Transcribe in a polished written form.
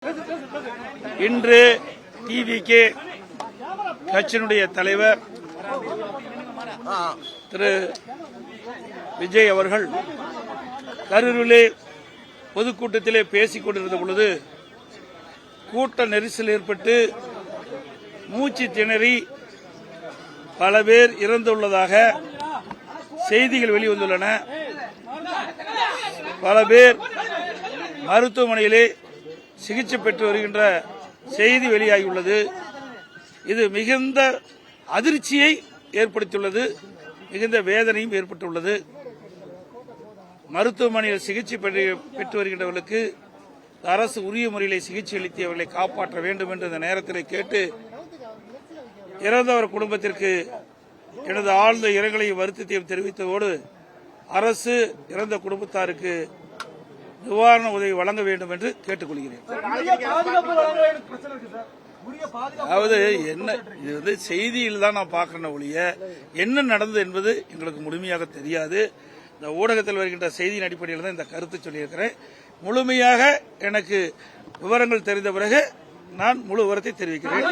இன்று டிவிகே கட்சியினுடைய தலைவர் திரு விஜய் அவர்கள் கரூரிலே பொதுக்கூட்டத்திலே பேசிக் கொண்டிருந்த பொழுது கூட்ட நெரிசல் ஏற்பட்டு மூச்சு திணறி பல பேர் இறந்துள்ளதாக செய்திகள் வெளிவந்துள்ளன. பல பேர் மருத்துவமனையிலே சிகிச்சை பெற்று வருகின்ற செய்தி வெளியாகியுள்ளது. இது மிகுந்த அதிர்ச்சியை ஏற்படுத்தியுள்ளது, மிகுந்த வேதனையும் ஏற்பட்டுள்ளது. மருத்துவமனையில் சிகிச்சை பெற்று வருகின்றவர்களுக்கு அரசு உரிய முறையில் சிகிச்சை அளித்து அவர்களை காப்பாற்ற வேண்டும் என்று இந்த நேரத்தில் கேட்டு இறந்தவர் குடும்பத்திற்கு எனது ஆழ்ந்த இரங்கலையும் வருத்தத்தையும் தெரிவித்ததோடு அரசு இறந்த குடும்பத்தாருக்கு நிவாரண உதவி வழங்க வேண்டும் என்று கேட்டுக்கொள்கிறேன். அதாவது என்ன இது செய்தியில் தான் நான் பார்க்கிறேன் ஒழிய என்ன நடந்தது என்பது எங்களுக்கு முழுமையாக தெரியாது. இந்த ஊடகத்தில் வருகின்ற செய்தியின் அடிப்படையில் தான் இந்த கருத்து சொல்லியிருக்கிறேன். முழுமையாக எனக்கு விவரங்கள் தெரிந்த பிறகு நான் முழு விவரத்தை தெரிவிக்கிறேன்.